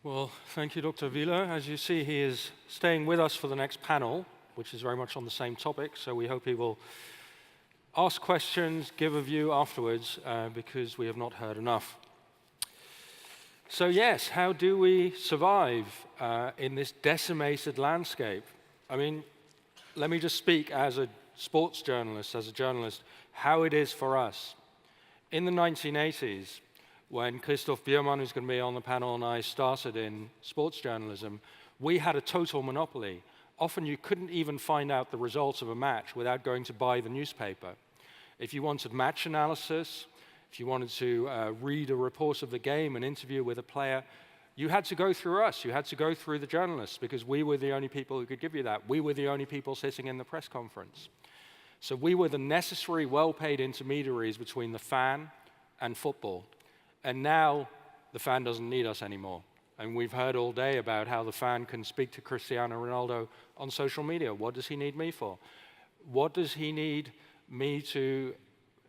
Well, thank you, Dr. Wieler. As you see, he is staying with us for the next panel, which is very much on the same topic, so we hope he will ask questions, give a view afterwards, because we have not heard enough. So yes, how do we survive in this decimated landscape? I mean, let me just speak as a sports journalist, as a journalist, how it is for us. In the 1980s, when Christoph Biermann, who's going to be on the panel, and I started in sports journalism, we had a total monopoly. Often you couldn't even find out the results of a match without going to buy the newspaper. If you wanted match analysis, if you wanted to read a report of the game, an interview with a player, you had to go through us. You had to go through the journalists because we were the only people who could give you that. We were the only people sitting in the press conference. So we were the necessary, well-paid intermediaries between the fan and football. And now the fan doesn't need us anymore. And we've heard all day about how the fan can speak to Cristiano Ronaldo on social media. What does he need me for? What does he need me to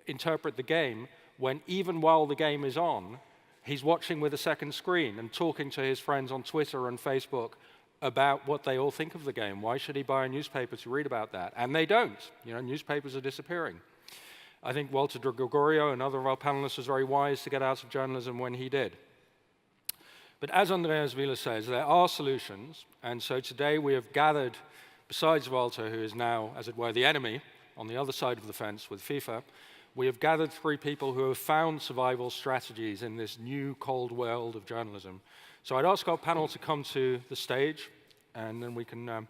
interpret the game when even while the game is on, he's watching with a second screen and talking to his friends on Twitter and Facebook about what they all think of the game? Why should he buy a newspaper to read about that? And they don't. You know, newspapers are disappearing. I think Walter Gregorio, another of our panelists, was very wise to get out of journalism when he did. But as Andreas Wieler says, there are solutions, and so today we have gathered, besides Walter, who is now, as it were, the enemy on the other side of the fence with FIFA, we have gathered three people who have found survival strategies in this new cold world of journalism. So I'd ask our panel to come to the stage, and then we can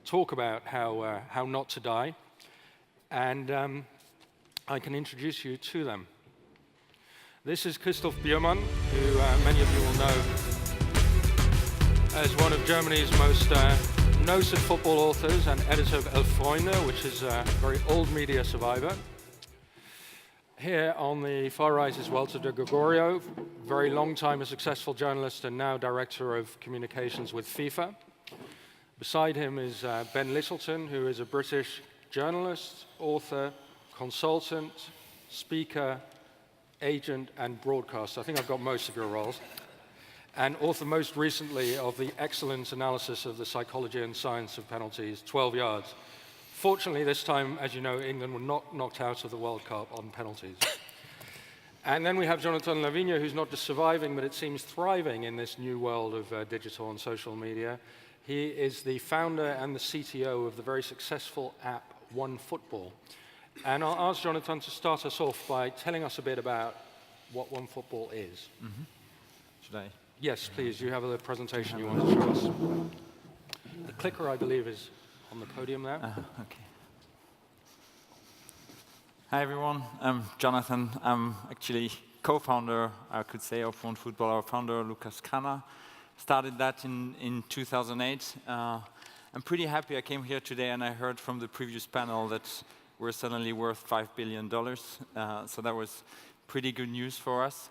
talk about how not to die. And I can introduce you to them. This is Christoph Biermann, who many of you will know as one of Germany's most noted football authors and editor of Freunde, which is a very old media survivor. Here on the far right is Walter de Gregorio, very long time a successful journalist and now director of communications with FIFA. Beside him is Ben Lyttleton, who is a British journalist, author, consultant, speaker, agent, and broadcaster. I think I've got most of your roles. And author most recently of the excellent analysis of the psychology and science of penalties, 12 yards. Fortunately, this time, as you know, England were not knocked out of the World Cup on penalties. And then we have Jonathan Lavigne, who's not just surviving, but it seems thriving in this new world of digital and social media. He is the founder and the CTO of the very successful app Onefootball. And I'll ask Jonathan to start us off by telling us a bit about what Onefootball is. Mm-hmm. Should I? Yes, please. You have a presentation you want to show us. The clicker, I believe, is on the podium there. Okay. Hi, everyone. I'm Jonathan. I'm actually co-founder, I could say, of Onefootball. Our founder, Lukas Kramer, started that in 2008. I'm pretty happy I came here today and I heard from the previous panel that we're suddenly worth $5 billion. So that was pretty good news for us.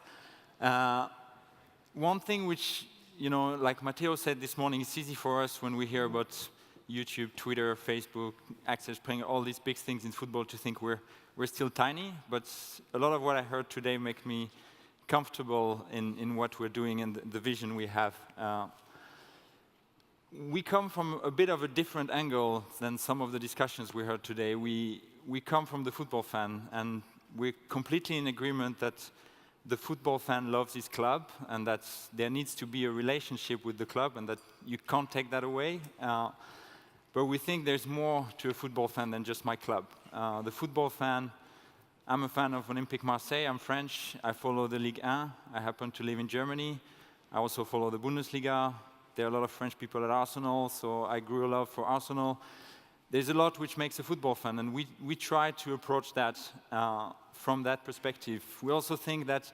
One thing which, you know, like Matteo said this morning, it's easy for us when we hear about YouTube, Twitter, Facebook, Access playing all these big things in football to think we're still tiny. But a lot of what I heard today make me comfortable in what we're doing and the vision we have. We come from a bit of a different angle than some of the discussions we heard today. We come from the football fan, and we're completely in agreement that the football fan loves his club, and that there needs to be a relationship with the club, and that you can't take that away. But we think there's more to a football fan than just my club. The football fan, I'm a fan of Olympique Marseille. I'm French. I follow the Ligue 1. I happen to live in Germany. I also follow the Bundesliga. There are a lot of French people at Arsenal, so I grew a love for Arsenal. There's a lot which makes a football fan, and we try to approach that from that perspective. We also think that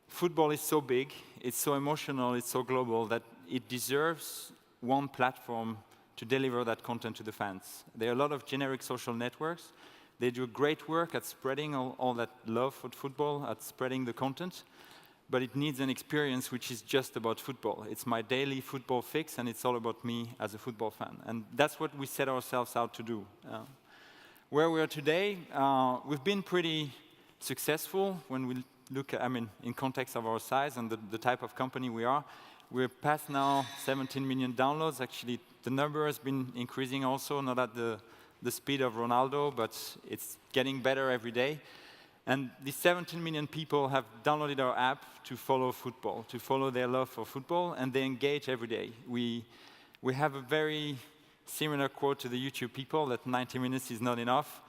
football is so big, it's so emotional, it's so global, that it deserves one platform to deliver that content to the fans. There are a lot of generic social networks. They do great work at spreading all that love for football, at spreading the content. But it needs an experience which is just about football. It's my daily football fix, and it's all about me as a football fan. And that's what we set ourselves out to do. Where we are today, we've been pretty successful when we look at, in context of our size and the type of company we are. We're past now 17 million downloads. Actually, the number has been increasing also, not at the speed of Ronaldo, but it's getting better every day. And these 17 million people have downloaded our app to follow football, to follow their love for football, and they engage every day. We have a very similar quote to the YouTube people, that 90 minutes is not enough.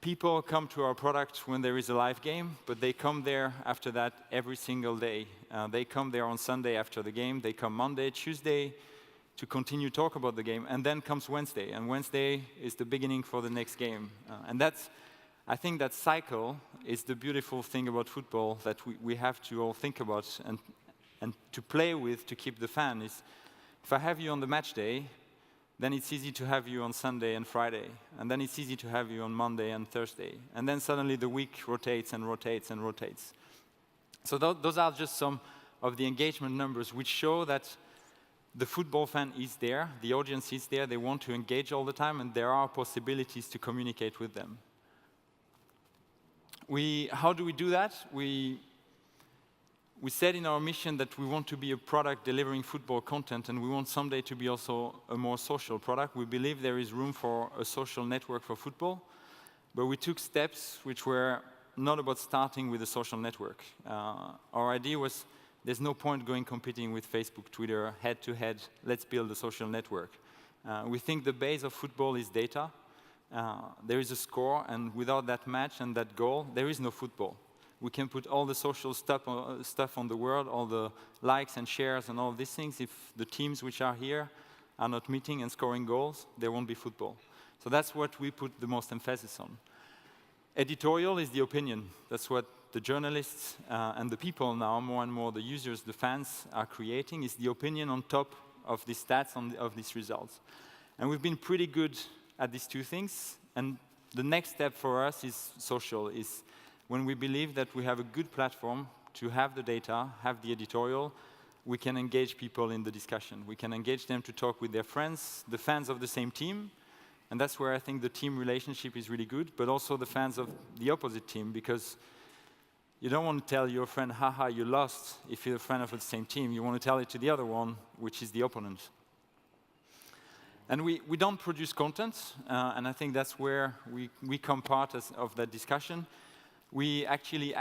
People come to our product when there is a live game, but they come there after that every single day. They come there on Sunday after the game. They come Monday, Tuesday to continue talk about the game, and then comes Wednesday. And Wednesday is the beginning for the next game. I think that cycle is the beautiful thing about football that we have to all think about and to play with to keep the fan. Is if I have you on the match day, then it's easy to have you on Sunday and Friday. And then it's easy to have you on Monday and Thursday. And then suddenly the week rotates and rotates and rotates. So those are just some of the engagement numbers which show that the football fan is there, the audience is there, they want to engage all the time, and there are possibilities to communicate with them. How do we do that? We said in our mission that we want to be a product delivering football content, and we want someday to be also a more social product. We believe there is room for a social network for football, but we took steps which were not about starting with a social network. Our idea was there's no point going competing with Facebook, Twitter, head-to-head. Let's build a social network. We think the base of football is data. There is a score, and without that match and that goal, there is no football. We can put all the social stuff on the world, all the likes and shares and all these things. If the teams which are here are not meeting and scoring goals, there won't be football. So that's what we put the most emphasis on. Editorial is the opinion. That's what the journalists and the people now, more and more the users, the fans are creating, is the opinion on top of the stats, of these results. And we've been pretty good at these two things. And the next step for us is social, is when we believe that we have a good platform to have the data, have the editorial, we can engage people in the discussion. We can engage them to talk with their friends, the fans of the same team, and that's where I think the team relationship is really good, but also the fans of the opposite team, because you don't want to tell your friend, haha, you lost, if you're a fan of the same team. You want to tell it to the other one, which is the opponent. And we don't produce content, and I think that's where we come part of that discussion. We actually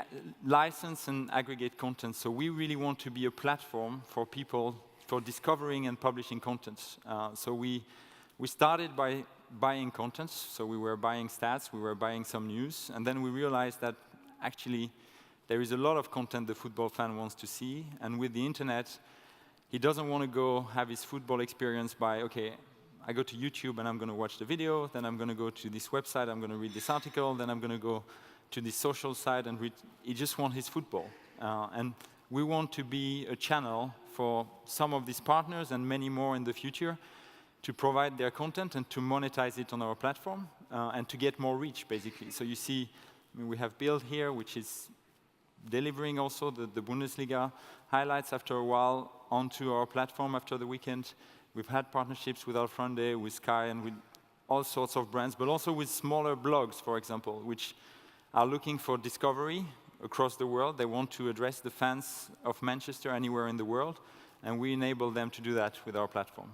license and aggregate content, so we really want to be a platform for people for discovering and publishing content. So we started by buying content, so we were buying stats, we were buying some news, and then we realized that actually there is a lot of content the football fan wants to see, and with the internet, he doesn't want to go have his football experience by, okay, I go to YouTube and I'm going to watch the video, then I'm going to go to this website, I'm going to read this article, then I'm going to go to this social site and read. He just wants his football. And we want to be a channel for some of these partners and many more in the future to provide their content and to monetize it on our platform and to get more reach, basically. So you see, I mean, we have Build here, which is delivering also the Bundesliga highlights after a while onto our platform after the weekend. We've had partnerships with Freunde, with Sky, and with all sorts of brands, but also with smaller blogs, for example, which are looking for discovery across the world. They want to address the fans of Manchester anywhere in the world, and we enable them to do that with our platform.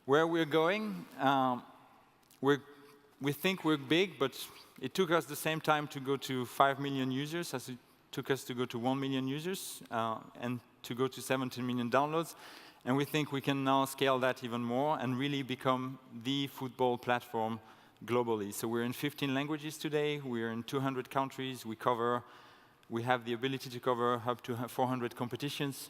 Where we're going, we think we're big, but it took us the same time to go to 5 million users as it took us to go to 1 million users and to go to 17 million downloads. And we think we can now scale that even more and really become the football platform globally. So we're in 15 languages today. We're in 200 countries. We have the ability to cover up to 400 competitions.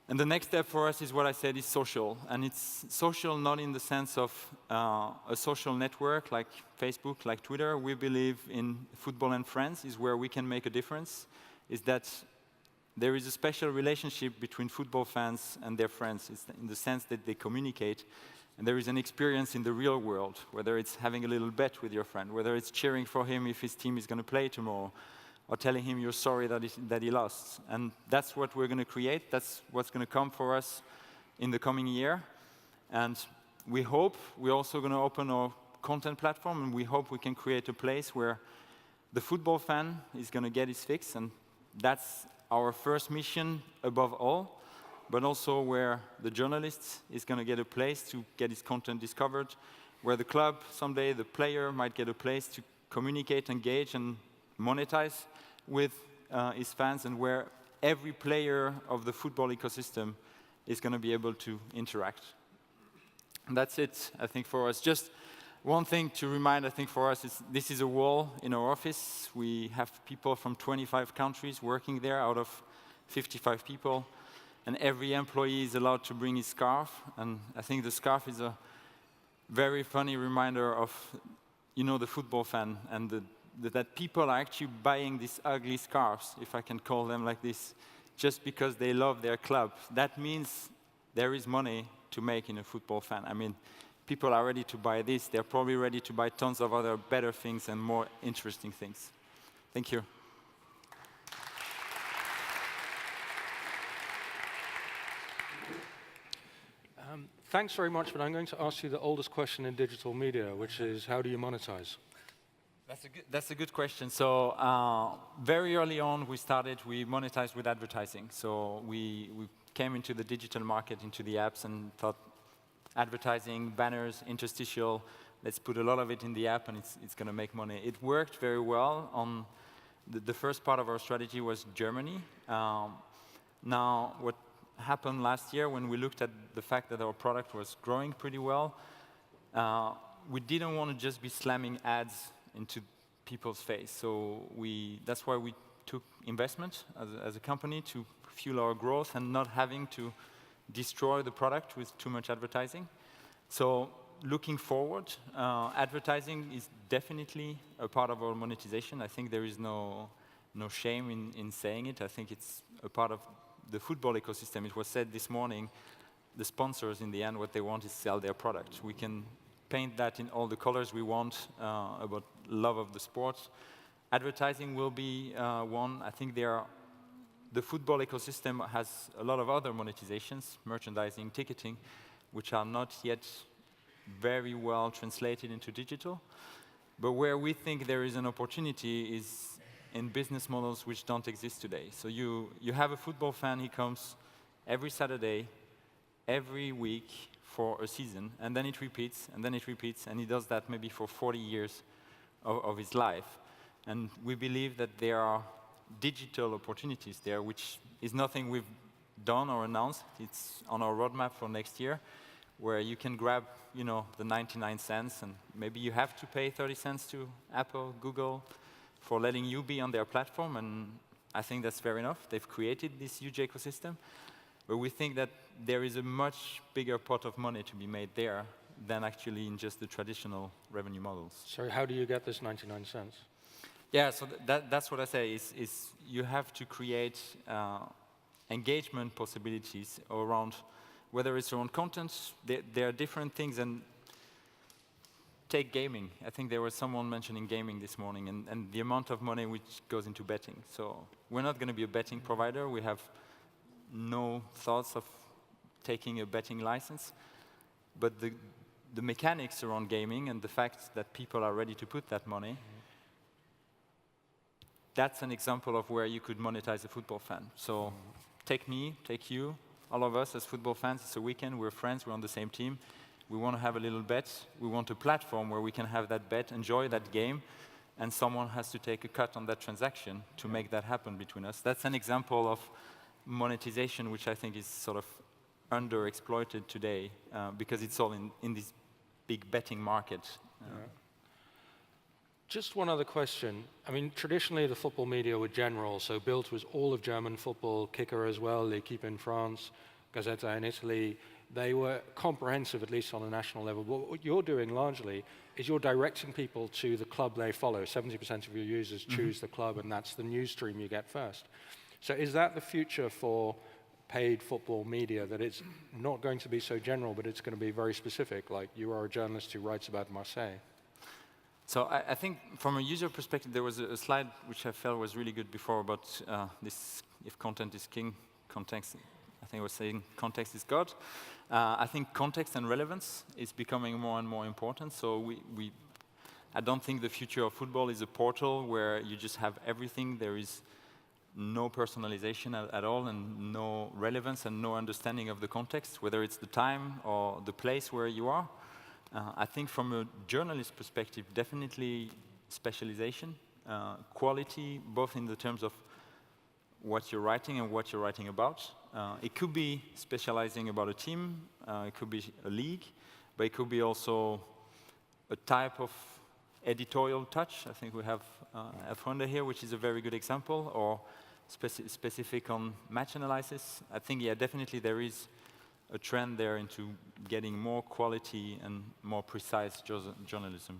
And the next step for us is what I said is social. And it's social not in the sense of a social network like Facebook, like Twitter. We believe in football and friends is where we can make a difference, is that there is a special relationship between football fans and their friends, in the sense that they communicate. And there is an experience in the real world, whether it's having a little bet with your friend, whether it's cheering for him if his team is going to play tomorrow, or telling him you're sorry that he lost. And that's what we're going to create. That's what's going to come for us in the coming year. And we hope we're also going to open our content platform, and we hope we can create a place where the football fan is going to get his fix, and that's our first mission above all, but also where the journalist is going to get a place to get his content discovered, where the club, someday the player might get a place to communicate, engage, and monetize with his fans, and where every player of the football ecosystem is going to be able to interact. And that's it, I think, for us. Just one thing to remind, I think, for us is this is a wall in our office. We have people from 25 countries working there out of 55 people, and every employee is allowed to bring his scarf. And I think the scarf is a very funny reminder of, the football fan, and that people are actually buying these ugly scarves, if I can call them like this, just because they love their club. That means there is money to make in a football fan. I mean, people are ready to buy this. They're probably ready to buy tons of other better things and more interesting things. Thank you. Thanks very much, but I'm going to ask you the oldest question in digital media, which is, how do you monetize? That's a good question. So very early on, we monetized with advertising. So we came into the digital market, into the apps, and thought advertising, banners, interstitial, let's put a lot of it in the app, and it's going to make money. It worked very well. On the first part of our strategy was Germany. Now, what happened last year when we looked at the fact that our product was growing pretty well, we didn't want to just be slamming ads into people's face. So that's why we took investment as a company to fuel our growth and not having to destroy the product with too much advertising. So looking forward, advertising is definitely a part of our monetization. I think there is no shame in saying it. I think it's a part of the football ecosystem. It was said this morning, the sponsors in the end, what they want is sell their product. We can paint that in all the colors we want about love of the sport. Advertising will be one. I think the football ecosystem has a lot of other monetizations, merchandising, ticketing, which are not yet very well translated into digital. But where we think there is an opportunity is in business models which don't exist today. So you have a football fan, he comes every Saturday, every week for a season, and then it repeats, and then it repeats, and he does that maybe for 40 years of his life. And we believe that there are digital opportunities there, which is nothing we've done or announced. It's on our roadmap for next year, where you can grab, the 99 cents, and maybe you have to pay 30 cents to Apple, Google, for letting you be on their platform, and I think that's fair enough. They've created this huge ecosystem, but we think that there is a much bigger pot of money to be made there than actually in just the traditional revenue models. So how do you get this 99 cents? Yeah, so that's what I say, is you have to create engagement possibilities around, whether it's your own content, there are different things, and take gaming. I think there was someone mentioning gaming this morning, and the amount of money which goes into betting. So we're not going to be a betting provider. We have no thoughts of taking a betting license. But the mechanics around gaming and the fact that people are ready to put that money, that's an example of where you could monetize a football fan. So take me, take you, all of us as football fans. It's a weekend, we're friends, we're on the same team. We want to have a little bet. We want a platform where we can have that bet, enjoy that game, and someone has to take a cut on that transaction to make that happen between us. That's an example of monetization, which I think is sort of underexploited today, because it's all in this big betting market. Just one other question. I mean, traditionally the football media were general, so Bild was all of German football, Kicker as well, L'Equipe in France, Gazzetta in Italy. They were comprehensive, at least on a national level. But what you're doing largely is you're directing people to the club they follow. 70% of your users choose the club, and that's the news stream you get first. So is that the future for paid football media, that it's not going to be so general, but it's going to be very specific, like you are a journalist who writes about Marseille? So I think from a user perspective, there was a slide which I felt was really good before about this, if content is king, context, I think I was saying context is God. I think context and relevance is becoming more and more important. So I don't think the future of football is a portal where you just have everything. There is no personalization at all, and no relevance and no understanding of the context, whether it's the time or the place where you are. I think from a journalist perspective, definitely specialization, quality, both in the terms of what you're writing and what you're writing about. It could be specializing about a team, it could be a league, but it could be also a type of editorial touch. I think we have Freunde here, which is a very good example, or specific on match analysis. I think, yeah, definitely there is a trend there into getting more quality and more precise journalism.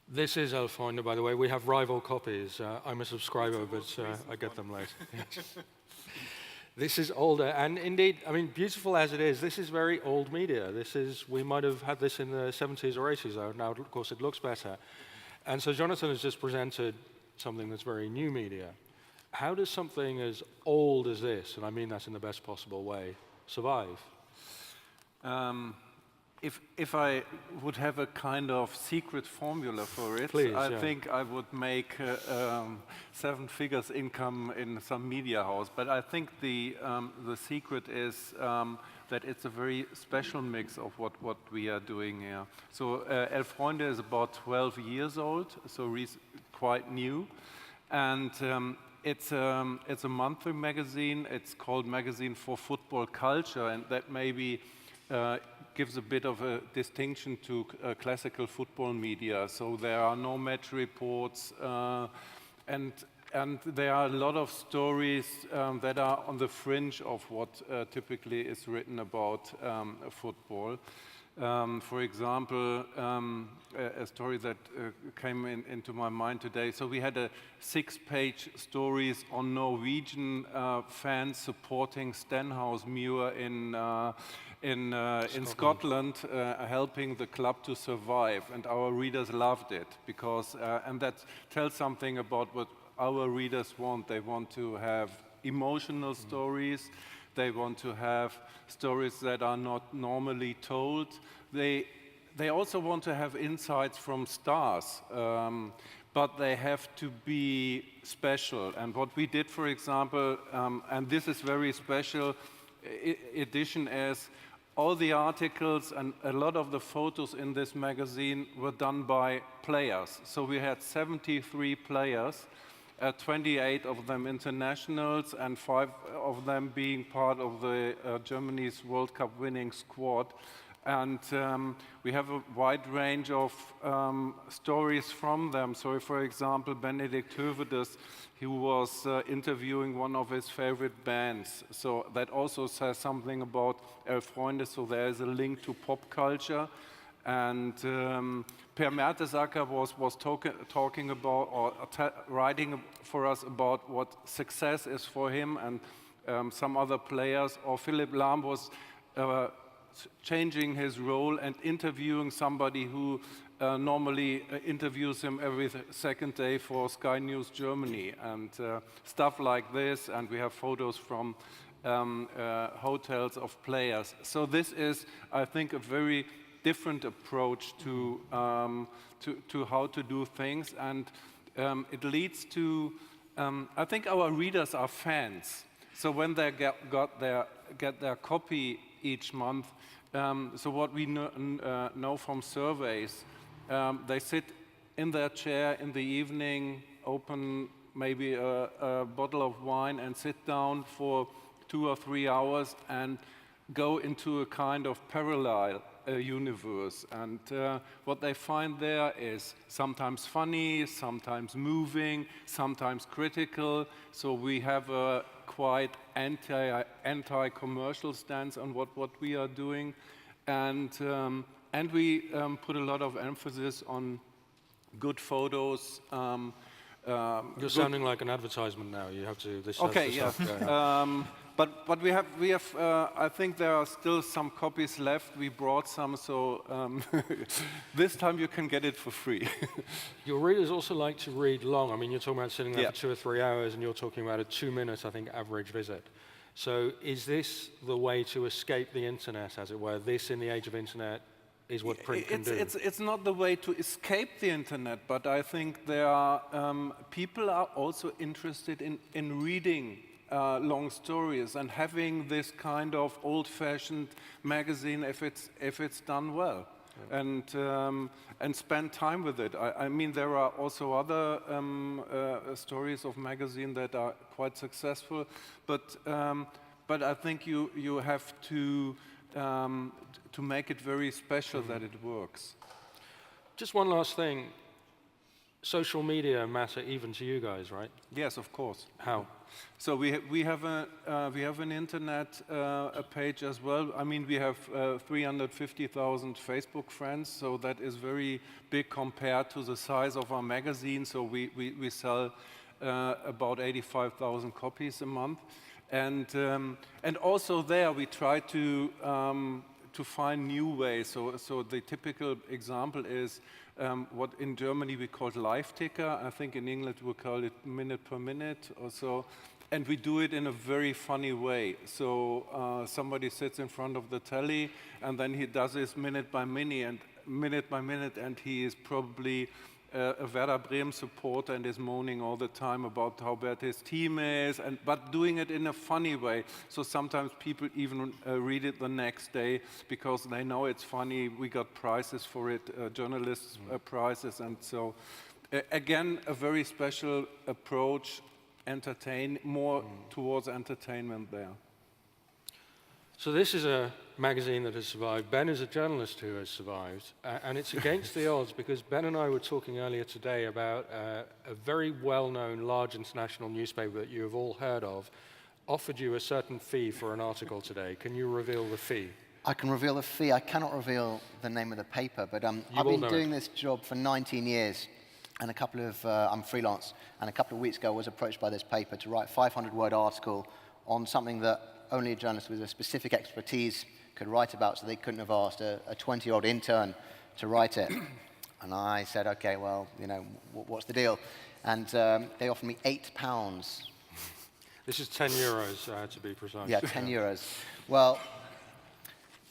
This is Freunde, by the way. We have rival copies. I'm a subscriber, but I get them late. Yes. This is older, and indeed, I mean, beautiful as it is, this is very old media. We might have had this in the 70s or 80s, though. Now, of course, it looks better. And so Jonathan has just presented something that's very new media. How does something as old as this, and I mean that in the best possible way, survive? If I would have a kind of secret formula for it, Please, I think I would make 7 figures income in some media house. But I think the secret is that it's a very special mix of what we are doing here. So Freunde is about 12 years old, so quite new, and it's a monthly magazine. It's called Magazine for Football Culture, and that maybe gives a bit of a distinction to classical football media. So there are no match reports, and there are a lot of stories that are on the fringe of what typically is written about football. For example, a story that came into my mind today. So we had a 6-page stories on Norwegian fans supporting Stenhousemuir in Scotland, helping the club to survive, and our readers loved it because, and that tells something about what our readers want. They want to have emotional stories. They want to have stories that are not normally told. They also want to have insights from stars, but they have to be special. And what we did, for example, and this is very special edition, is all the articles and a lot of the photos in this magazine were done by players. So we had 73 players, 28 of them internationals, and 5 of them being part of the Germany's World Cup winning squad. And we have a wide range of stories from them. So, for example, Benedikt Hövedes, who was interviewing one of his favorite bands. So that also says something about Freunde. So there is a link to pop culture. And Per Mertesacker was talking about, or writing for us about what success is for him and some other players. Or Philipp Lahm was changing his role and interviewing somebody who normally interviews him every second day for Sky News Germany, and stuff like this. And we have photos from hotels of players. So this is, I think, a very different approach to how to do things, and it leads to, I think our readers are fans. So when they get their copy each month, so what we know from surveys, they sit in their chair in the evening, open maybe a bottle of wine and sit down for 2 or 3 hours and go into a kind of parallel universe. And what they find there is sometimes funny, sometimes moving, sometimes critical. So we have a quite anti-commercial stance on what we are doing, and we put a lot of emphasis on good photos. You're sounding like an advertisement now. You have to. This okay, has yeah. to stop. But we have. I think there are still some copies left. We brought some, so this time you can get it for free. Your readers also like to read long. I mean, you're talking about sitting there Yeah. for 2 or 3 hours, and you're talking about a 2-minute, I think, average visit. So is this the way to escape the internet, as it were? This, in the age of internet, is what print can do. It's not the way to escape the internet, but I think there are people are also interested in reading long stories and having this kind of old-fashioned magazine if it's done well, and spend time with it. I mean, there are also other stories of magazine that are quite successful, but I think you have to make it very special that it works. Just one last thing. Social media matter even to you guys, right? Yes, of course. How? So we have an internet page as well. I mean, we have 350,000 Facebook friends, so that is very big compared to the size of our magazine. So we sell about 85,000 copies a month, and also there we try to find new ways. So the typical example is what in Germany we call live ticker. I think in England we call it minute per minute or so. And we do it in a very funny way. So somebody sits in front of the telly, and then he does this minute by minute, and he is probably a Werder Bremen supporter and is moaning all the time about how bad his team is, but doing it in a funny way. So sometimes people even read it the next day because they know it's funny. We got prizes for it, journalists' prizes, and so again, a very special approach, more towards entertainment there. So this is a magazine that has survived. Ben is a journalist who has survived, and it's against the odds because Ben and I were talking earlier today about a very well-known large international newspaper that you have all heard of offered you a certain fee for an article today. Can you reveal the fee? I can reveal the fee. I cannot reveal the name of the paper, but I've been doing this job for 19 years, and I'm freelance, and a couple of weeks ago I was approached by this paper to write a 500-word article on something that only a journalist with a specific expertise could write about, so they couldn't have asked a 20-year-old intern to write it. And I said, okay, well, you know, what's the deal? And they offered me £8. This is 10 euros, to be precise. Yeah, 10 euros. Well,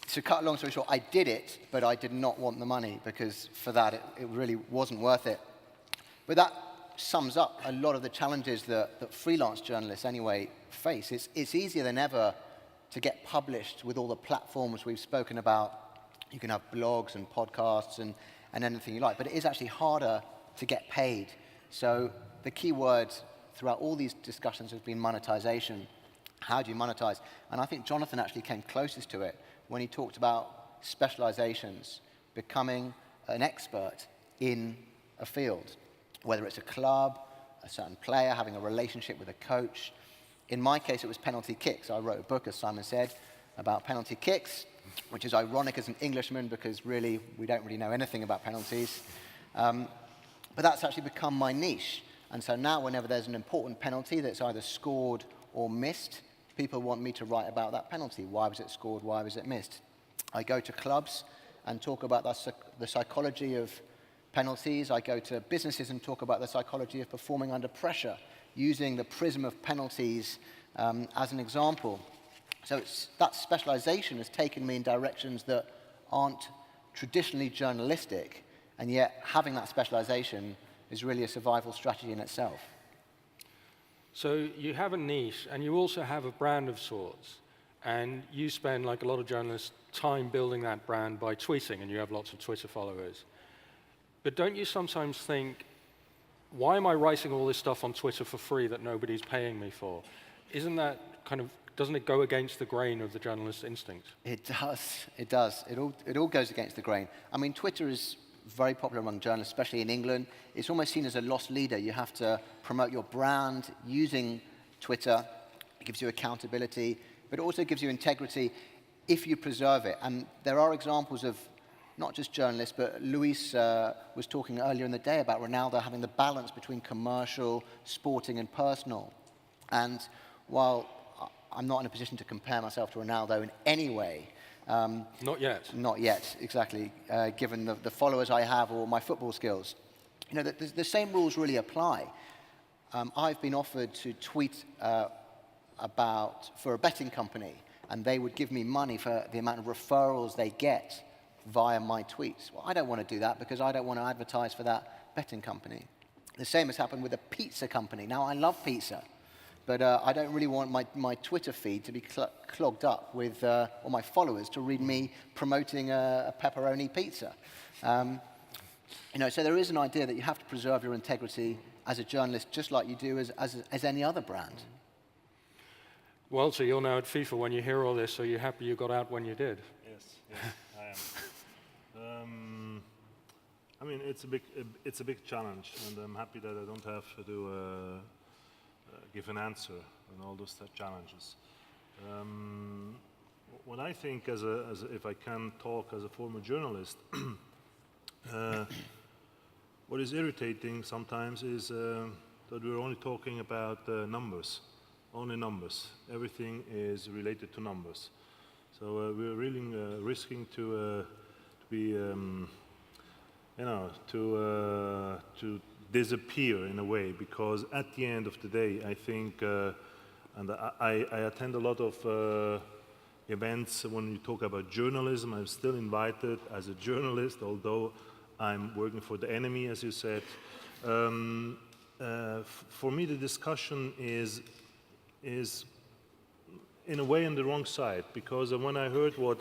to cut a long story short, I did it, but I did not want the money because for that, it really wasn't worth it. But that sums up a lot of the challenges that freelance journalists anyway face. It's easier than ever to get published with all the platforms we've spoken about. You can have blogs and podcasts and anything you like, but it is actually harder to get paid. So the key word throughout all these discussions has been monetization. How do you monetize? And I think Jonathan actually came closest to it when he talked about specializations, becoming an expert in a field, whether it's a club, a certain player, having a relationship with a coach. In my case, it was penalty kicks. I wrote a book, as Simon said, about penalty kicks, which is ironic as an Englishman because really, we don't really know anything about penalties. But that's actually become my niche. And so now whenever there's an important penalty that's either scored or missed, people want me to write about that penalty. Why was it scored? Why was it missed? I go to clubs and talk about the psychology of penalties. I go to businesses and talk about the psychology of performing under pressure, using the prism of penalties as an example. So that specialization has taken me in directions that aren't traditionally journalistic, and yet having that specialization is really a survival strategy in itself. So you have a niche, and you also have a brand of sorts, and you spend, like a lot of journalists, time building that brand by tweeting, and you have lots of Twitter followers. But don't you sometimes think, why am I writing all this stuff on Twitter for free that nobody's paying me for? Isn't that doesn't it go against the grain of the journalist's instinct? It does. It all goes against the grain. I mean, Twitter is very popular among journalists, especially in England. It's almost seen as a lost leader. You have to promote your brand using Twitter. It gives you accountability, but it also gives you integrity if you preserve it. And there are examples of not just journalists, but Luis was talking earlier in the day about Ronaldo having the balance between commercial, sporting, and personal. And while I'm not in a position to compare myself to Ronaldo in any way. Not yet. Not yet, exactly, given the followers I have or my football skills. You know, the same rules really apply. I've been offered to tweet for a betting company, and they would give me money for the amount of referrals they get via my tweets. Well, I don't want to do that because I don't want to advertise for that betting company. The same has happened with a pizza company. Now, I love pizza, but I don't really want my Twitter feed to be clogged up with, or my followers to read me promoting a pepperoni pizza. You know, so there is an idea that you have to preserve your integrity as a journalist, just like you do as any other brand. Walter, you're now at FIFA. When you hear all this, are you happy you got out when you did? Yes, I am. I mean, it's a big challenge, and I'm happy that I don't have to give an answer on all those challenges. What I think, if I can talk as a former journalist, what is irritating sometimes is that we're only talking about numbers, only numbers. Everything is related to numbers. So we're really risking to be, you know, to disappear in a way, because at the end of the day, I think, and I attend a lot of events when you talk about journalism. I'm still invited as a journalist, although I'm working for the enemy, as you said. For me, the discussion is in a way on the wrong side, because when I heard what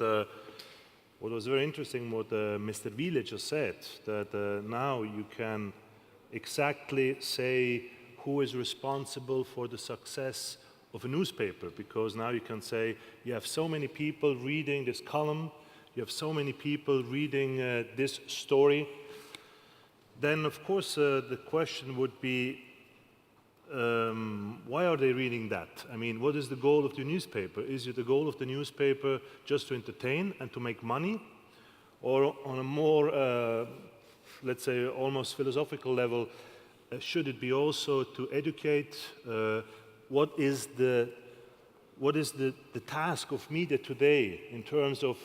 was very interesting, what Mr. Wiele just said, that now you can exactly say who is responsible for the success of a newspaper, because now you can say you have so many people reading this column, you have so many people reading this story. Then, of course, the question would be, why are they reading that? I mean, what is the goal of the newspaper? Is it the goal of the newspaper just to entertain and to make money? Or on a more, let's say, almost philosophical level, should it be also to educate? What is the task of media today in terms of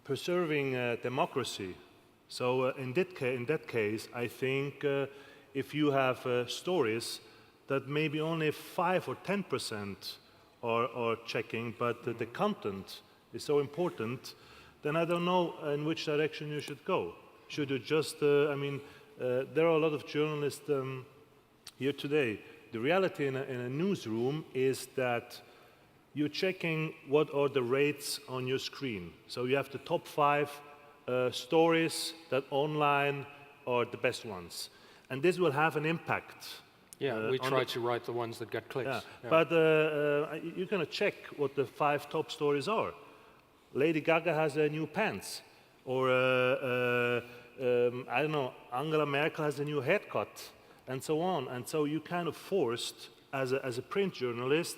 preserving democracy? So in that case, I think if you have stories that maybe only 5 or 10% are checking, but the content is so important, then I don't know in which direction you should go. Should you just, I mean, there are a lot of journalists here today. The reality in a newsroom is that you're checking what are the rates on your screen. So you have the top 5 stories that online are the best ones. And this will have an impact. Yeah, we try to write the ones that get clicks. Yeah. Yeah. But you're going to check what the 5 top stories are. Lady Gaga has a new pants. Or, I don't know, Angela Merkel has a new haircut, and so on. And so you're kind of forced, as a print journalist,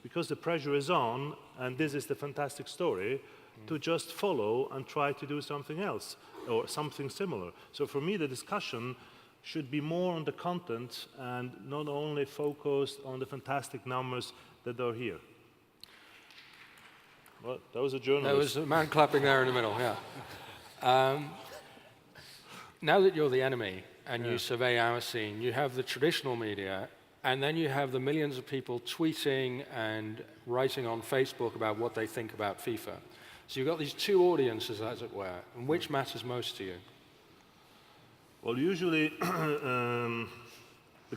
because the pressure is on, and this is the fantastic story, to just follow and try to do something else, or something similar. So for me, the discussion should be more on the content and not only focused on the fantastic numbers that are here. Well, that was a journalist. There was a man clapping there in the middle, yeah. Now that you're the enemy and you survey our scene, you have the traditional media, and then you have the millions of people tweeting and writing on Facebook about what they think about FIFA. So you've got these two audiences, as it were, and which matters most to you? Well, usually the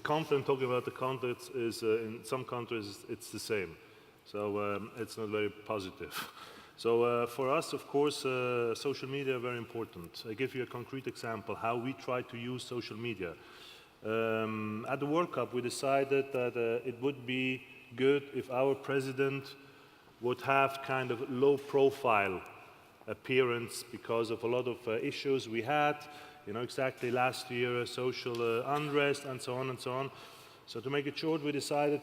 content, talking about the content, is in some countries it's the same. So it's not very positive. So for us, of course, social media are very important. I give you a concrete example how we try to use social media. At the World Cup, we decided that it would be good if our president would have kind of low-profile appearance because of a lot of issues we had. You know, exactly last year, social unrest and so on and so on. So to make it short, we decided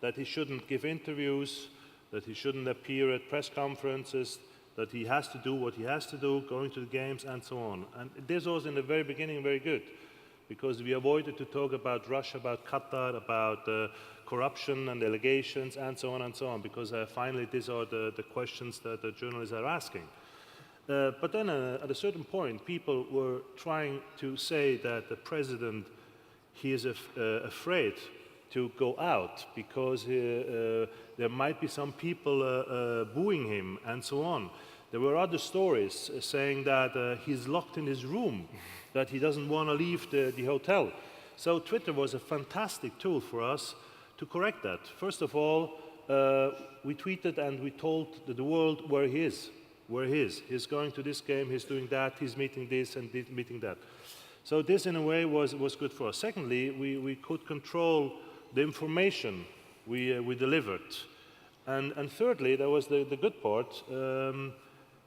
that he shouldn't give interviews, that he shouldn't appear at press conferences, that he has to do what he has to do, going to the games and so on. And this was in the very beginning very good, because we avoided to talk about Russia, about Qatar, about corruption and allegations and so on, because finally these are the questions that the journalists are asking. But then at a certain point, people were trying to say that the president, he is afraid to go out because there might be some people booing him and so on. There were other stories saying that he's locked in his room, that he doesn't want to leave the hotel. So Twitter was a fantastic tool for us to correct that. First of all, we tweeted and we told the world where he is. He's going to this game, he's doing that, he's meeting this and meeting that. So this, in a way, was good for us. Secondly, we could control the information we delivered. And thirdly, that was the good part,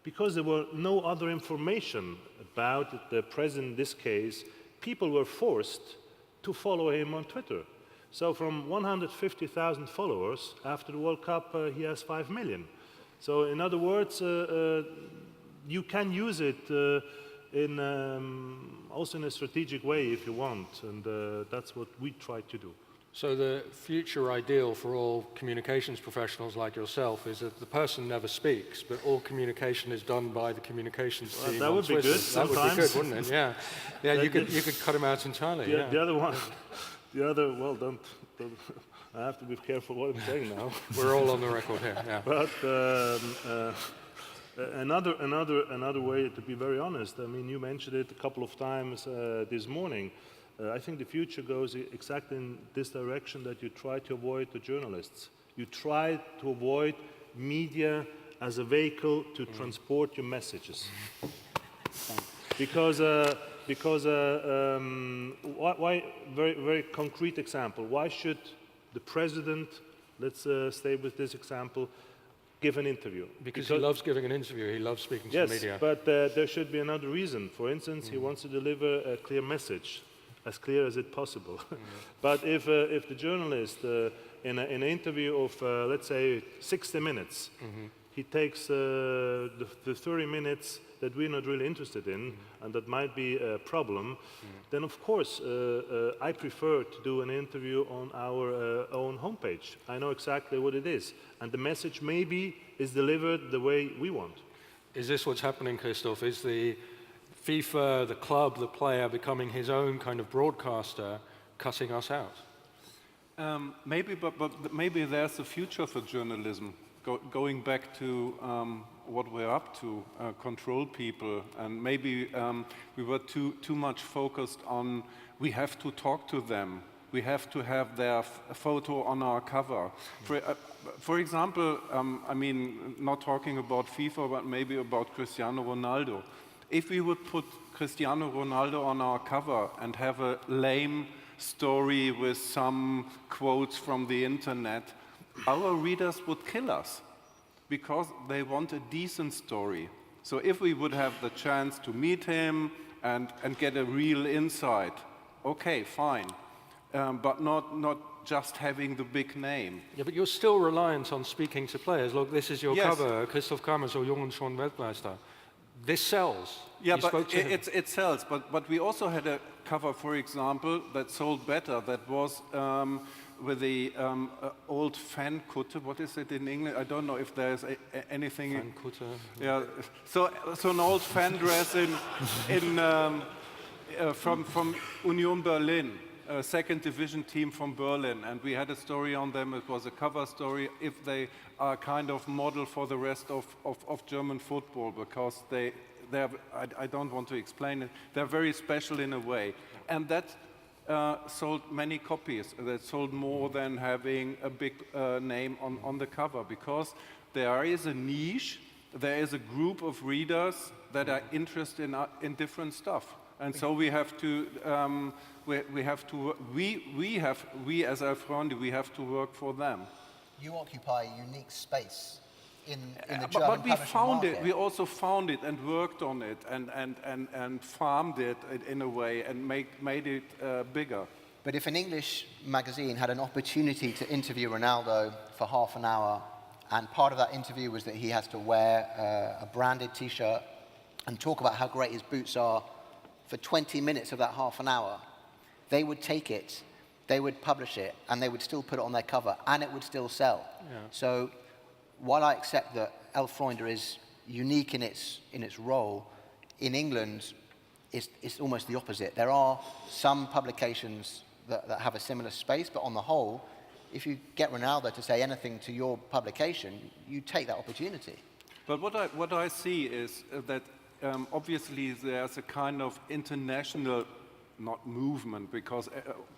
because there were no other information about the president in this case, people were forced to follow him on Twitter. So from 150,000 followers, after the World Cup, he has 5 million. So in other words, you can use it also in a strategic way if you want, and that's what we try to do. So the future ideal for all communications professionals like yourself is that the person never speaks, but all communication is done by the communications team. That would be good That would be good, wouldn't it? Yeah, yeah. You could cut him out entirely. The other one, well, don't. I have to be careful what I'm saying now. We're all on the record here. Yeah. But another way, to be very honest, I mean, you mentioned it a couple of times this morning. I think the future goes exactly in this direction, that you try to avoid the journalists. You try to avoid media as a vehicle to transport your messages. Because why, very concrete example, why should the president, let's stay with this example, give an interview? Because he loves giving an interview, he loves speaking to the media. Yes, but there should be another reason. For instance, he wants to deliver a clear message, as clear as it possible. But if the journalist, in an interview of, let's say, 60 minutes, he takes the 30 minutes that we're not really interested in, and that might be a problem, then of course I prefer to do an interview on our own homepage. I know exactly what it is, and the message maybe is delivered the way we want. Is this what's happening, Christoph? Is the FIFA, the club, the player becoming his own kind of broadcaster, cutting us out? Maybe, but maybe there's a future for journalism. Going back to what we're up to, control people, and maybe we were too much focused on we have to talk to them, we have to have their photo on our cover. For example, I mean, not talking about FIFA, but maybe about Cristiano Ronaldo. If we would put Cristiano Ronaldo on our cover and have a lame story with some quotes from the internet, our readers would kill us because they want a decent story. So if we would have the chance to meet him and get a real insight, okay, fine, but not just having the big name. Yeah, but you're still reliant on speaking to players. Look, this is your Yes. cover, Christoph Kramer, so Jung und schon Weltmeister. This sells. Yeah, You but spoke to him. it sells. But we also had a cover, for example, that sold better. That was with the old Fankutte. What is it in English? I don't know if there's anything. Fankutte. Yeah. So an old fan dress from Union Berlin, a second division team from Berlin, and we had a story on them. It was a cover story. If they are kind of model for the rest of German football, because they're, I don't want to explain it, they're very special in a way. And that sold many copies. That sold more than having a big name on the cover, because there is a niche, there is a group of readers that are interested in different stuff. And so we have to, we as Freunde, we have to work for them. You occupy a unique space in the German But we publishing found market. it. We also found it and worked on it and farmed it in a way and made it bigger. But if an English magazine had an opportunity to interview Ronaldo for half an hour, and part of that interview was that he has to wear a branded T-shirt and talk about how great his boots are for 20 minutes of that half an hour, they would take it, they would publish it, and they would still put it on their cover, and it would still sell. Yeah. So while I accept that Freunde is unique in its role, in England, it's almost the opposite. There are some publications that have a similar space, but on the whole, if you get Ronaldo to say anything to your publication, you take that opportunity. But what I see is that obviously there's a kind of international, not movement, because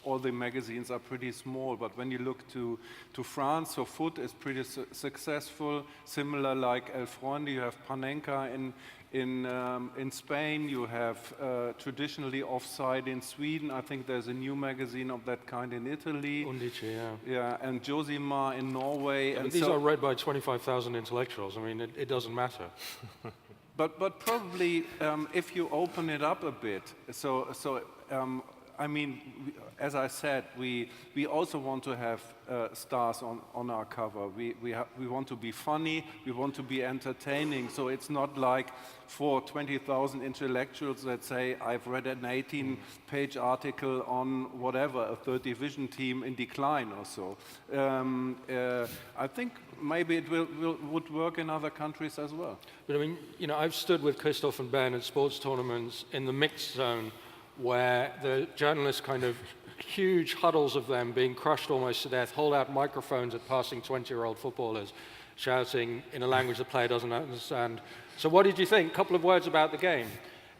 all the magazines are pretty small, but when you look to France, so Foot is pretty successful, similar like Freunde, you have Panenka in Spain, you have traditionally Offside in Sweden. I think there's a new magazine of that kind in Italy. Undici, yeah. Yeah, and Josimar in Norway. Yeah, and these so, are read by 25,000 intellectuals. I mean, it doesn't matter. But probably if you open it up a bit, I mean, as I said, we also want to have stars on our cover. We want to be funny, we want to be entertaining, so it's not like for 20,000 intellectuals that say, I've read an 18-page article on whatever, a third division team in decline or so. I think maybe it would work in other countries as well. But I mean, you know, I've stood with Christoph and Ben at sports tournaments in the mixed zone where the journalists kind of huge huddles of them being crushed almost to death, hold out microphones at passing 20-year-old footballers, shouting in a language the player doesn't understand. So what did you think? A couple of words about the game.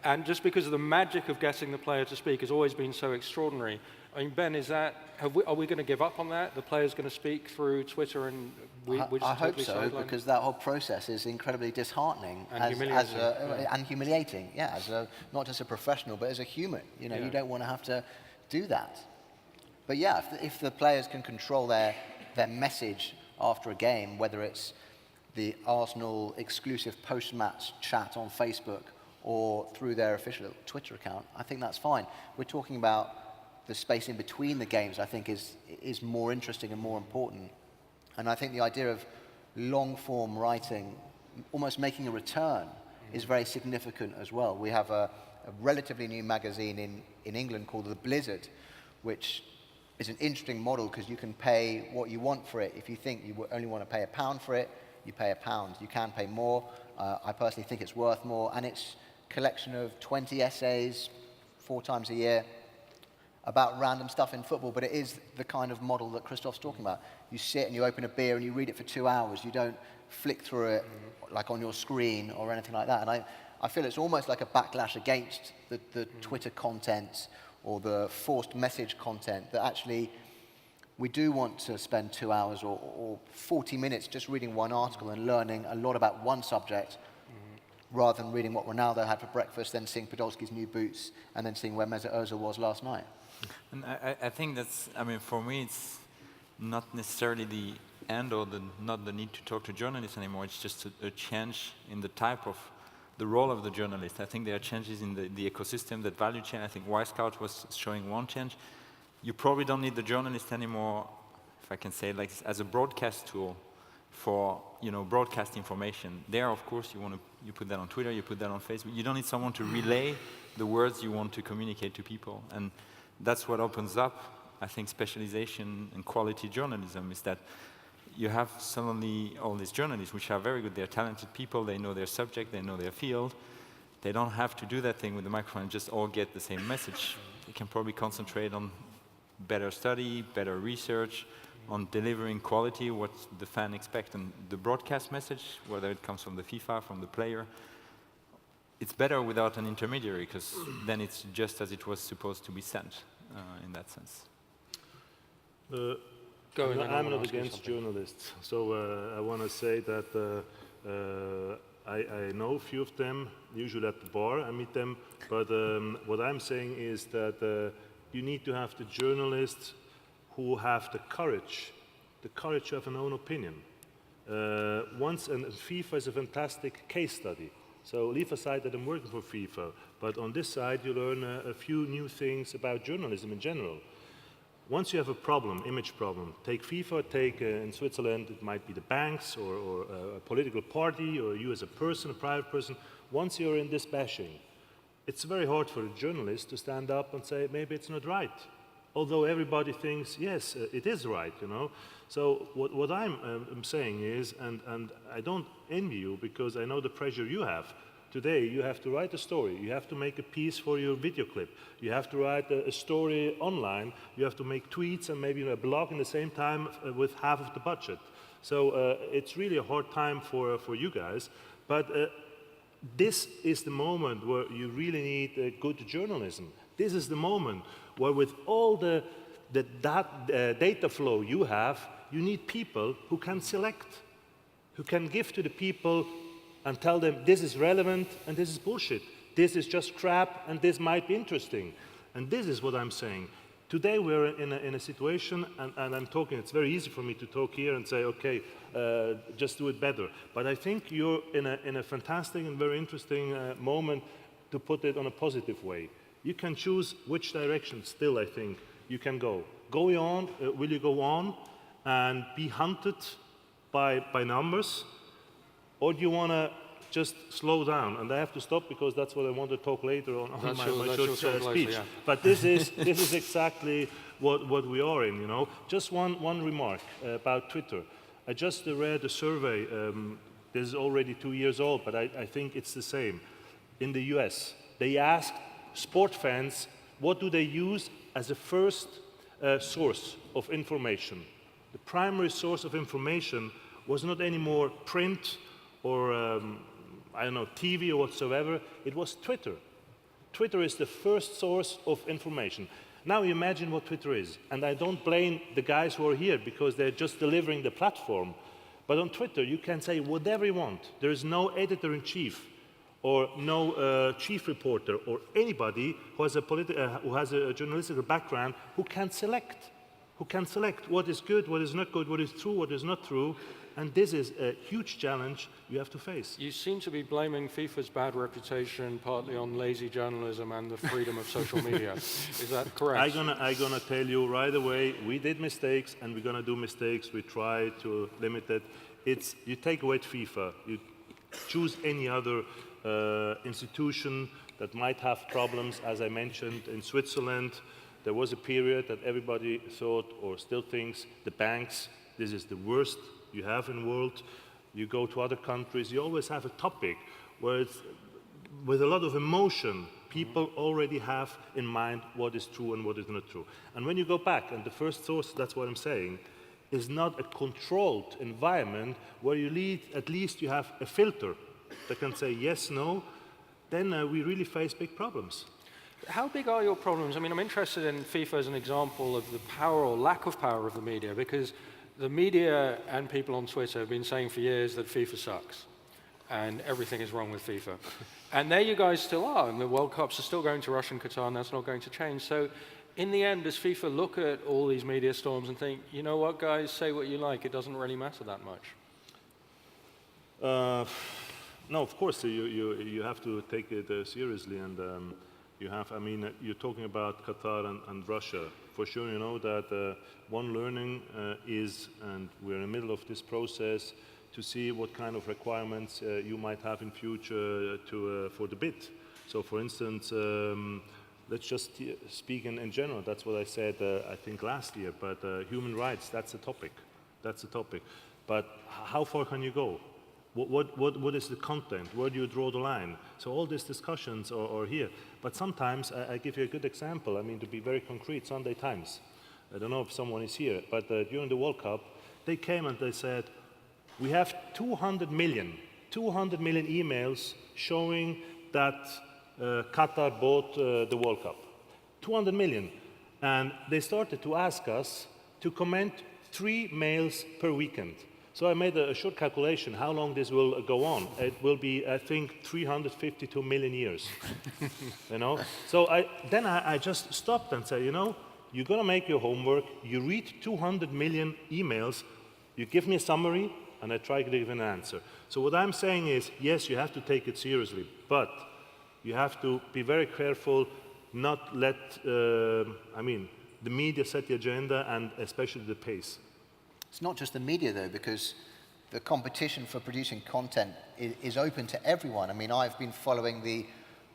And just because of the magic of getting the player to speak has always been so extraordinary. I mean, Ben, is that, are we going to give up on that? The player's going to speak through Twitter and we just I hope totally so, sidelined? because that whole process is incredibly disheartening And humiliating, and humiliating. Yeah, as not just a professional, but as a human. You know, you don't want to have to do that. But yeah, if the players can control their message after a game, whether it's the Arsenal exclusive post-match chat on Facebook or through their official Twitter account, I think that's fine. We're talking about the space in between the games, I think, is more interesting and more important. And I think the idea of long-form writing, almost making a return, is very significant as well. We have a relatively new magazine in England called The Blizzard, which is an interesting model because you can pay what you want for it. If you think you only want to pay £1 for it, you pay £1. You can pay more. I personally think it's worth more. And it's a collection of 20 essays, 4 times a year, about random stuff in football, but it is the kind of model that Christoph's talking about. You sit and you open a beer and you read it for 2 hours. You don't flick through it like on your screen or anything like that. And I feel it's almost like a backlash against the Twitter content or the forced message content, that actually we do want to spend 2 hours or 40 minutes just reading one article and learning a lot about one subject, rather than reading what Ronaldo had for breakfast, then seeing Podolski's new boots, and then seeing where Mesut Ozil was last night. And I think that's, I mean, for me, it's not necessarily the end or not the need to talk to journalists anymore. It's just a change in the type of the role of the journalist. I think there are changes in the ecosystem, that value chain. I think Wisecout was showing one change. You probably don't need the journalist anymore, if I can say it like this, as a broadcast tool for, you know, broadcast information. There, of course, you put that on Twitter, you put that on Facebook. You don't need someone to relay the words you want to communicate to people. And that's what opens up, I think, specialization and quality journalism, is that you have suddenly all these journalists, which are very good. They're talented people. They know their subject. They know their field. They don't have to do that thing with the microphone and just all get the same message. They can probably concentrate on better study, better research, on delivering quality, what the fan expects. And the broadcast message, whether it comes from the FIFA, from the player, it's better without an intermediary, because then it's just as it was supposed to be sent, in that sense. I'm not against journalists, so I want to say that I know a few of them, usually at the bar, I meet them, but what I'm saying is that you need to have the journalists who have the courage to have an own opinion. And FIFA is a fantastic case study. So leave aside that I'm working for FIFA, but on this side you learn a few new things about journalism in general. Once you have a problem, image problem, take FIFA, take in Switzerland, it might be the banks or a political party or you as a person, a private person. Once you're in this bashing, it's very hard for a journalist to stand up and say, maybe it's not right. Although everybody thinks, yes, it is right, you know. So what I'm saying is, and I don't envy you because I know the pressure you have Today, you have to write a story. You have to make a piece for your video clip. You have to write a story online. You have to make tweets and maybe a blog in the same time with half of the budget. So it's really a hard time for you guys. But this is the moment where you really need good journalism. This is the moment where with all the data flow you have, you need people who can select, who can give to the people and tell them this is relevant and this is bullshit. This is just crap and this might be interesting. And this is what I'm saying. Today we're in a situation, and I'm talking, it's very easy for me to talk here and say, okay, just do it better. But I think you're in a fantastic and very interesting moment to put it on a positive way. You can choose which direction still, I think, you can go. Go on, will you go on and be hunted by numbers? Or do you want to just slow down? And I have to stop because that's what I want to talk later on my short speech. Yeah. But this is exactly what we are in, you know. Just one remark about Twitter. I just read a survey, this is already 2 years old, but I think it's the same. In the US, they asked sport fans, what do they use as a first source of information? The primary source of information was not anymore print or, I don't know, TV or whatsoever. It was Twitter. Twitter is the first source of information. Now imagine what Twitter is. And I don't blame the guys who are here because they're just delivering the platform. But on Twitter, you can say whatever you want. There is no editor-in-chief or no chief reporter or anybody who has a journalistic background who can select what is good, what is not good, what is true, what is not true. And this is a huge challenge you have to face. You seem to be blaming FIFA's bad reputation partly on lazy journalism and the freedom of social media. Is that correct? I'm gonna tell you right away, we did mistakes and we're gonna do mistakes. We try to limit it. You take away FIFA, you choose any other institution that might have problems. As I mentioned, in Switzerland, there was a period that everybody thought or still thinks the banks, this is the worst you have in the world. You go to other countries, you always have a topic where it's, with a lot of emotion, people already have in mind what is true and what is not true. And when you go back, and the first source, that's what I'm saying, is not a controlled environment where at least you have a filter that can say yes, no, then we really face big problems. How big are your problems? I mean, I'm interested in FIFA as an example of the power or lack of power of the media, because the media and people on Twitter have been saying for years that FIFA sucks and everything is wrong with FIFA. And there you guys still are, and the World Cups are still going to Russia and Qatar, and that's not going to change. So in the end, does FIFA look at all these media storms and think, you know what, guys, say what you like, it doesn't really matter that much? No, of course, you have to take it seriously, and you have, I mean, you're talking about Qatar and Russia. For sure, you know that one learning is, and we're in the middle of this process, to see what kind of requirements you might have in future for the bid. So, for instance, let's just speak in general. That's what I said, I think, last year. But human rights, that's a topic. That's a topic. But how far can you go? What is the content? Where do you draw the line? So all these discussions are here. But sometimes, I give you a good example. I mean, to be very concrete, Sunday Times. I don't know if someone is here, but during the World Cup, they came and they said, we have 200 million emails showing that Qatar bought the World Cup. 200 million. And they started to ask us to comment 3 mails per weekend. So I made a short calculation how long this will go on. It will be, I think, 352 million years. You know? So then I just stopped and said, you know, you're going to make your homework. You read 200 million emails. You give me a summary, and I try to give an answer. So what I'm saying is, yes, you have to take it seriously, but you have to be very careful, not let, the media set the agenda, and especially the pace. It's not just the media, though, because the competition for producing content is open to everyone. I mean, I've been following the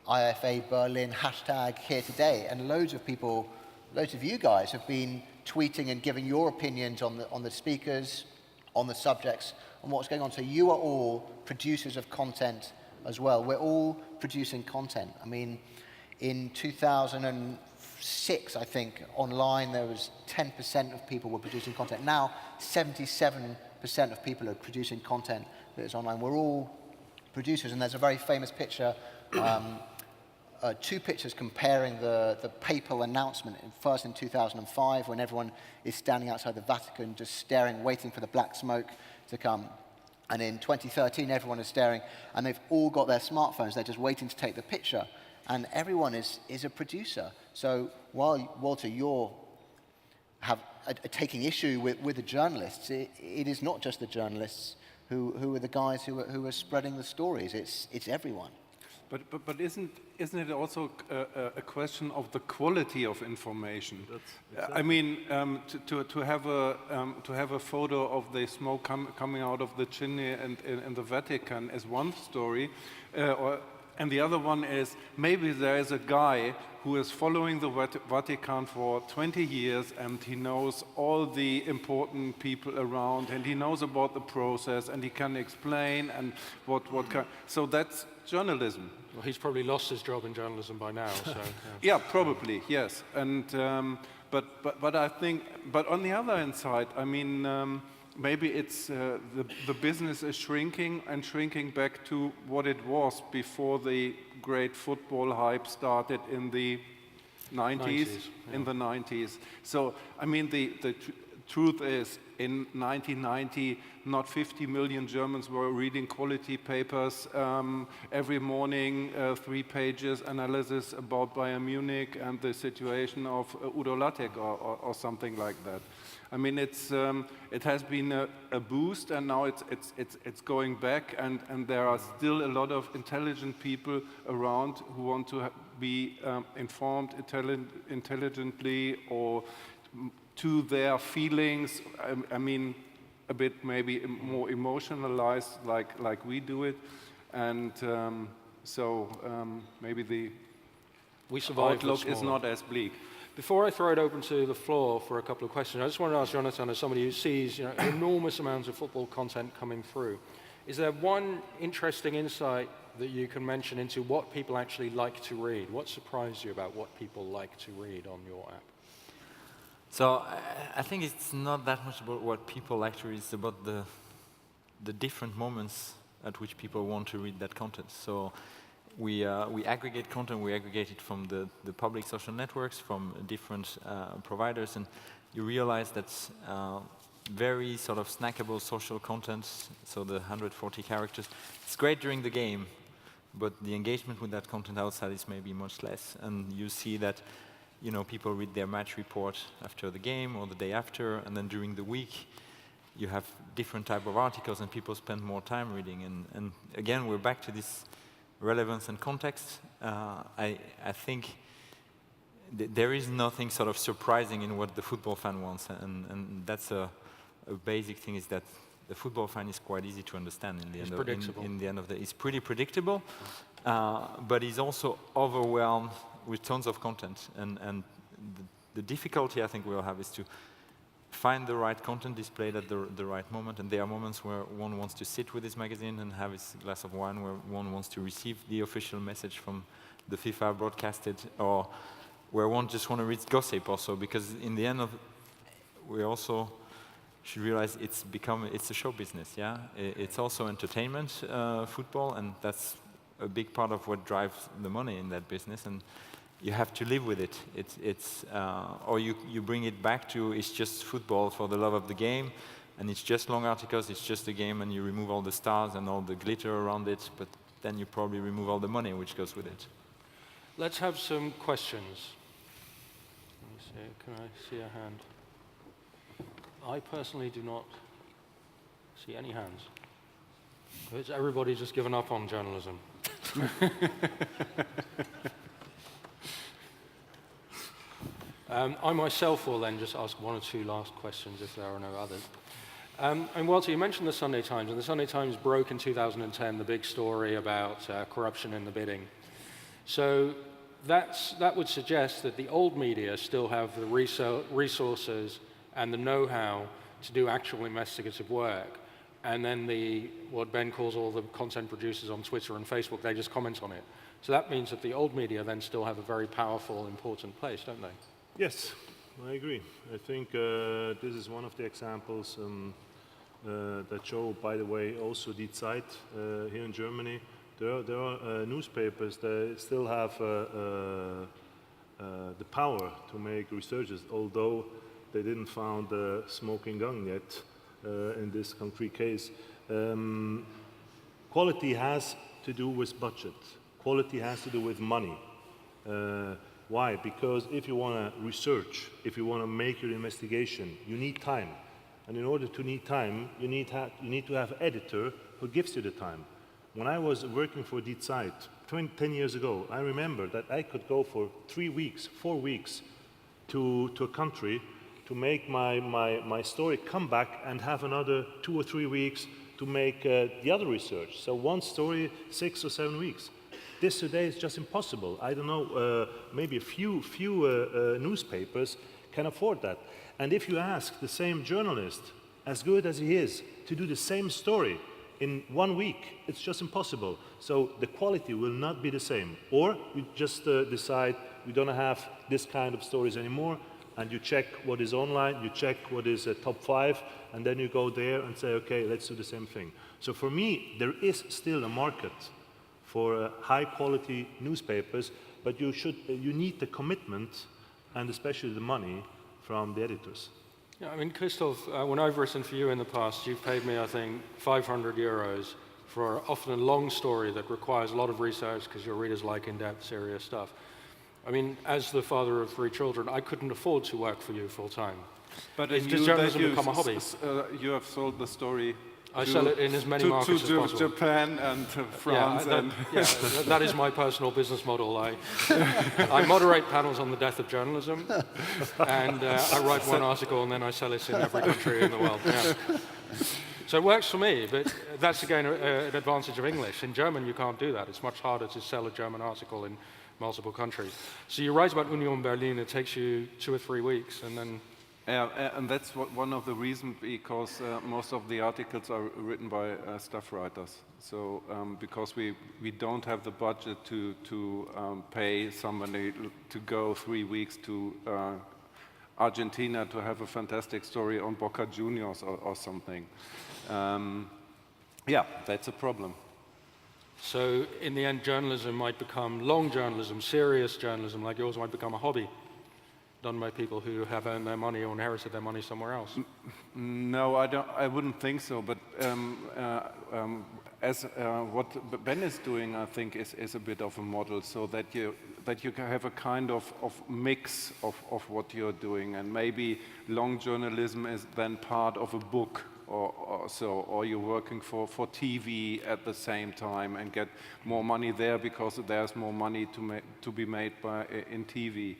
IFA Berlin hashtag here today, and loads of people, loads of you guys have been tweeting and giving your opinions on the speakers, on the subjects, on what's going on. So you are all producers of content as well. We're all producing content. I mean, in 2006, I think, online there was 10% of people were producing content. Now, 77% of people are producing content that is online. We're all producers, and there's a very famous picture, two pictures comparing the papal announcement, first in 2005, when everyone is standing outside the Vatican just staring, waiting for the black smoke to come. And in 2013, everyone is staring, and they've all got their smartphones. They're just waiting to take the picture. And everyone is a producer. So while, Walter, you're taking issue with the journalists, it is not just the journalists who are the guys who are spreading the stories. It's everyone. But isn't it also a question of the quality of information? Exactly. I mean, to have a photo of the smoke coming out of the chimney and in the Vatican is one story, and the other one is maybe there is a guy who is following the Vatican for 20 years, and he knows all the important people around, and he knows about the process, and he can explain and what kind. So that's journalism. Well, he's probably lost his job in journalism by now. So, yeah, probably, yes. And but I think, but on the other hand side, I mean, maybe it's the business is shrinking and shrinking back to what it was before the great football hype started in the 90s. Yeah. In the 90s. So I mean, the truth is, in 1990, not 50 million Germans were reading quality papers every morning, 3 pages analysis about Bayern Munich and the situation of Udo Lattek or something like that. I mean, it has been a boost, and now it's going back, and there are still a lot of intelligent people around who want to be informed intelligently or to their feelings. I mean, a bit maybe more emotionalized, like we do it, and maybe the outlook is not as bleak. Before I throw it open to the floor for a couple of questions, I just wanted to ask Jonathan, as somebody who sees enormous amounts of football content coming through, is there one interesting insight that you can mention into what people actually like to read? What surprised you about what people like to read on your app? So I think it's not that much about what people like to read, it's about the different moments at which people want to read that content. So we aggregate content, we aggregate it from the public social networks, from different providers, and you realize that very sort of snackable social content, so the 140 characters, it's great during the game, but the engagement with that content outside is maybe much less. And you see that people read their match report after the game or the day after, and then during the week you have different type of articles and people spend more time reading. And again, we're back to this relevance and context. I think there is nothing sort of surprising in what the football fan wants, and that's a basic thing, is that the football fan is quite easy to understand in the end of the day. It's pretty predictable, but he's also overwhelmed with tons of content, and the difficulty I think we'll have is to find the right content displayed at the right moment. And there are moments where one wants to sit with his magazine and have his glass of wine, where one wants to receive the official message from the FIFA broadcasted, or where one just want to read gossip also, because in the end of, we also should realize it's a show business, yeah? It's also entertainment, football, and that's a big part of what drives the money in that business, and you have to live with it. Or you bring it back to, it's just football for the love of the game, and it's just long articles, it's just a game, and you remove all the stars and all the glitter around it, but then you probably remove all the money which goes with it. Let's have some questions. Let me see, can I see a hand? I personally do not see any hands. It's everybody just given up on journalism. I myself will then just ask one or two last questions if there are no others. And Walter, you mentioned the Sunday Times, and the Sunday Times broke in 2010 the big story about corruption in the bidding. So that would suggest that the old media still have the resources and the know-how to do actual investigative work. and then what Ben calls all the content producers on Twitter and Facebook, they just comment on it. So that means that the old media then still have a very powerful, important place, don't they? Yes, I agree. I think this is one of the examples that show, by the way, also Die Zeit here in Germany. There are newspapers that still have the power to make researches, although they didn't found the smoking gun yet in this concrete case. Quality has to do with budget. Quality has to do with money. Why? Because if you want to research, if you want to make your investigation, you need time. And in order to need time, you need to have an editor who gives you the time. When I was working for Die Zeit 10 years ago, I remember that I could go for 3 weeks, 4 weeks to a country to make my story, come back and have another 2 or 3 weeks to make the other research. So one story, 6 or 7 weeks. This today is just impossible. I don't know, maybe a few newspapers can afford that. And if you ask the same journalist, as good as he is, to do the same story in 1 week, it's just impossible. So the quality will not be the same. Or you just decide we don't have this kind of stories anymore, and you check what is online, you check what is top 5, and then you go there and say, okay, let's do the same thing. So for me, there is still a market for high-quality newspapers, but you need the commitment and especially the money from the editors. Yeah, I mean, Christoph, when I've written for you in the past, you've paid me, I think, 500 euros for often a long story that requires a lot of research because your readers like in-depth, serious stuff. I mean, as the father of 3 children, I couldn't afford to work for you full-time. But does journalism become a hobby? You have sold the story. I sell it in as many markets as possible. Japan and France. That is my personal business model. I moderate panels on the death of journalism, and I write one article and then I sell it in every country in the world. Yeah. So it works for me, but that's again an advantage of English. In German, you can't do that. It's much harder to sell a German article in multiple countries. So you write about Union Berlin, it takes you 2 or 3 weeks, and then and that's one of the reasons, because most of the articles are written by staff writers. So because we don't have the budget to pay somebody to go 3 weeks to Argentina to have a fantastic story on Boca Juniors or something. Yeah, that's a problem. So in the end, journalism might become long journalism, serious journalism like yours might become a hobby, done by people who have earned their money or inherited their money somewhere else. No, I wouldn't think so. But as what Ben is doing, I think, is a bit of a model, so that you can have a kind of mix of what you're doing, and maybe long journalism is then part of a book. Or you're working for TV at the same time and get more money there because there's more money to be made in TV.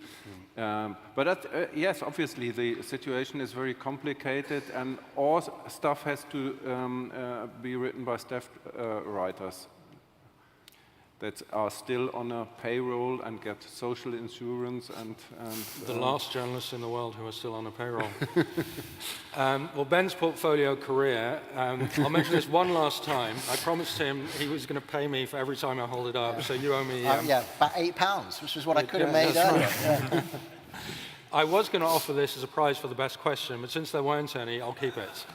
But yes, obviously the situation is very complicated, and all stuff has to be written by staff writers that are still on a payroll and get social insurance and the last journalists in the world who are still on a payroll. Well, Ben's portfolio career, I'll mention this one last time. I promised him he was going to pay me for every time I hold it up, so you owe me... yeah, about £8, which is what I could have made earlier. Yeah. I was going to offer this as a prize for the best question, but since there weren't any, I'll keep it.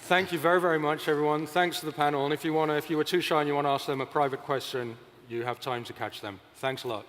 Thank you very, very much, everyone. Thanks to the panel. And if you were too shy and you want to ask them a private question, you have time to catch them. Thanks a lot.